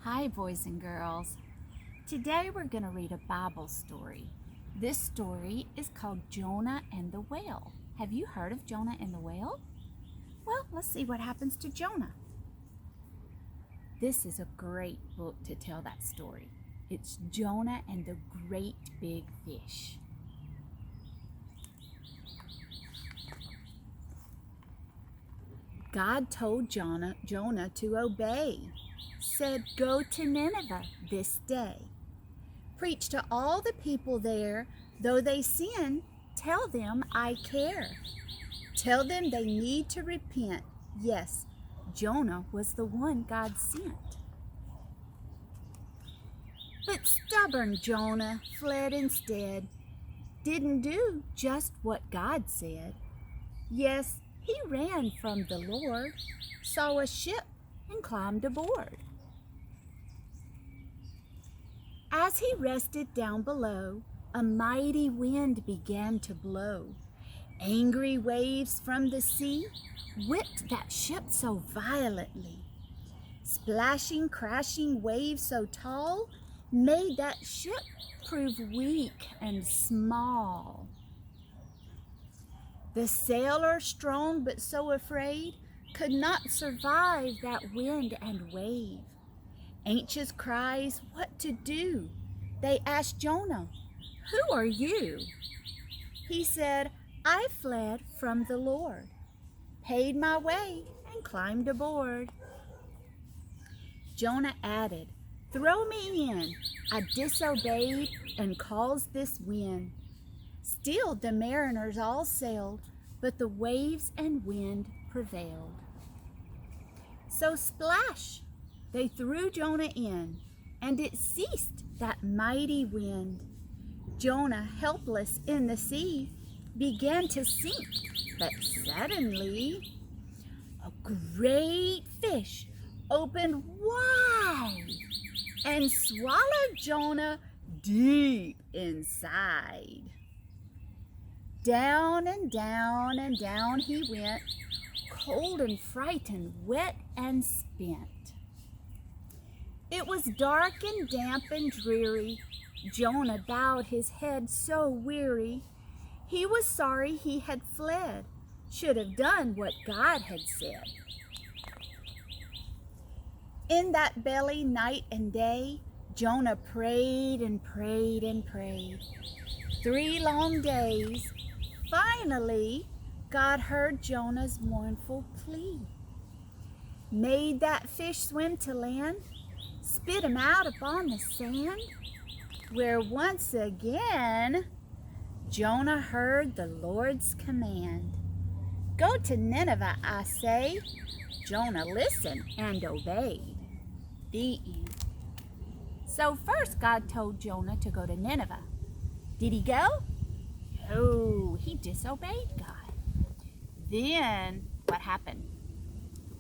Hi, boys and girls. Today we're going to read a Bible story. This story is called Jonah and the Whale. Have you heard of Jonah and the Whale? Well, let's see what happens to Jonah. This is a great book to tell that story. It's Jonah and the Great Big Fish. God told Jonah to obey. Said, "Go to Nineveh this day. Preach to all the people there. Though they sin, tell them I care. Tell them they need to repent." Yes, Jonah was the one God sent. But stubborn Jonah fled instead. Didn't do just what God said. Yes, he ran from the Lord, saw a ship and climbed aboard. As he rested down below, a mighty wind began to blow. Angry waves from the sea whipped that ship so violently. Splashing, crashing waves so tall made that ship prove weak and small. The sailor, strong but so afraid, could not survive that wind and wave. Anxious cries, what to do? They asked Jonah, "Who are you?" He said, "I fled from the Lord, paid my way and climbed aboard." Jonah added, "Throw me in. I disobeyed and caused this wind." Still the mariners all sailed, but the waves and wind prevailed. So splash! They threw Jonah in, and it ceased that mighty wind. Jonah, helpless in the sea, began to sink, but suddenly a great fish opened wide and swallowed Jonah deep inside. Down and down and down he went, cold and frightened, wet and spent. It was dark and damp and dreary. Jonah bowed his head so weary. He was sorry he had fled, should have done what God had said. In that belly night and day, Jonah prayed and prayed and prayed. 3 long days. Finally, God heard Jonah's mournful plea. Made that fish swim to land, spit him out upon the sand, where once again Jonah heard the Lord's command. Go to Nineveh, I say. Jonah listened and obeyed. The end. So first God told Jonah to go to Nineveh. Did he go? No, he disobeyed God. Then what happened?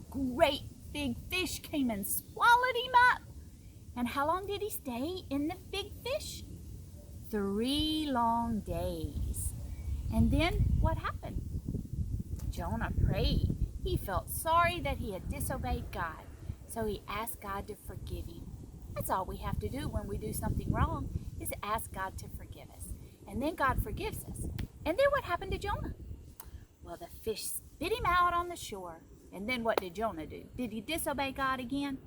Great big fish came and swallowed him up. And how long did he stay in the big fish? 3 long days. And then what happened? Jonah prayed. He felt sorry that he had disobeyed God. So he asked God to forgive him. That's all we have to do when we do something wrong, is ask God to forgive us. And then God forgives us. And then what happened to Jonah? Well, the fish spit him out on the shore. And then what did Jonah do? Did he disobey God again?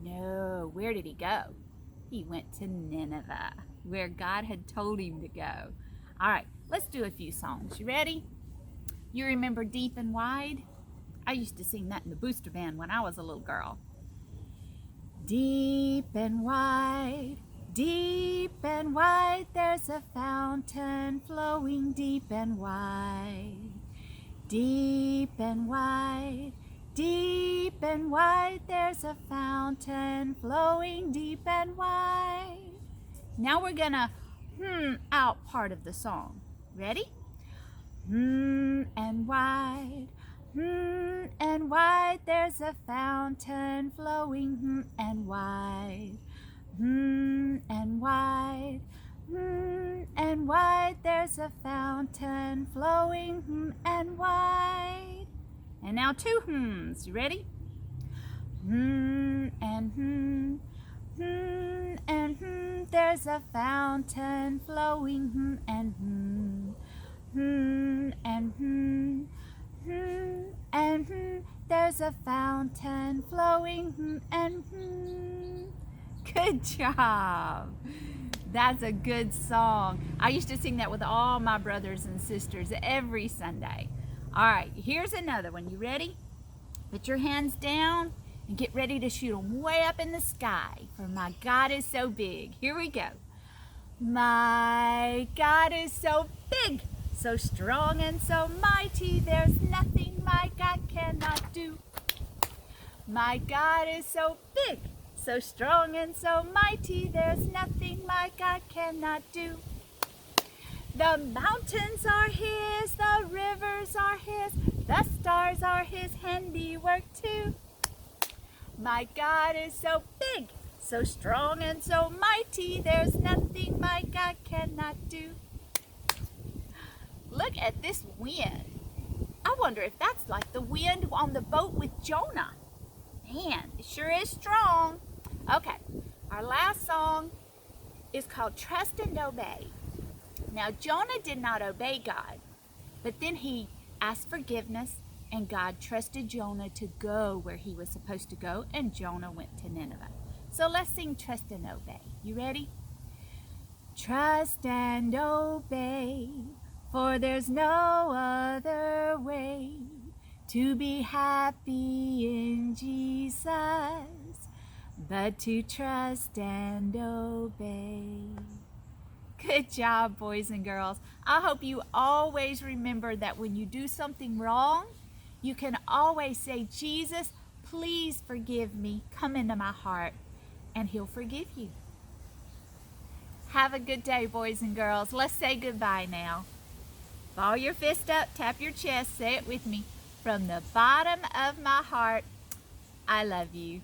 No. Where did he go? He went to Nineveh, where God had told him to go. All right, let's do a few songs. You ready? You remember Deep and Wide? I used to sing that in the booster band when I was a little girl. Deep and wide, there's a fountain flowing deep and wide. Deep and wide, there's a fountain flowing deep and wide. Now we're gonna out part of the song. Ready? And wide, there's a fountain flowing and wide. And wide, there's a fountain flowing and wide. And now 2 hymns. You ready? And there's a fountain flowing, and there's a fountain flowing, and Good job. That's a good song. I used to sing that with all my brothers and sisters every Sunday. All right, here's another one. You ready? Put your hands down and get ready to shoot them way up in the sky, for my God is so big. Here we go. My God is so big, so strong and so mighty, there's nothing my God cannot do. My God is so big, so strong and so mighty, there's nothing my God cannot do. The mountains are His, the rivers are His, the stars are His handiwork too. My God is so big, so strong and so mighty, there's nothing my God cannot do. Look at this wind. I wonder if that's like the wind on the boat with Jonah. Man, it sure is strong. Okay, our last song is called Trust and Obey. Now, Jonah did not obey God, but then he asked forgiveness, and God trusted Jonah to go where he was supposed to go, and Jonah went to Nineveh. So let's sing Trust and Obey. You ready? Trust and obey, for there's no other way to be happy in Jesus, but to trust and obey. Good job, boys and girls. I hope you always remember that when you do something wrong, you can always say, Jesus, please forgive me. Come into my heart, and He'll forgive you. Have a good day, boys and girls. Let's say goodbye now. Ball your fist up, tap your chest, say it with me. From the bottom of my heart, I love you.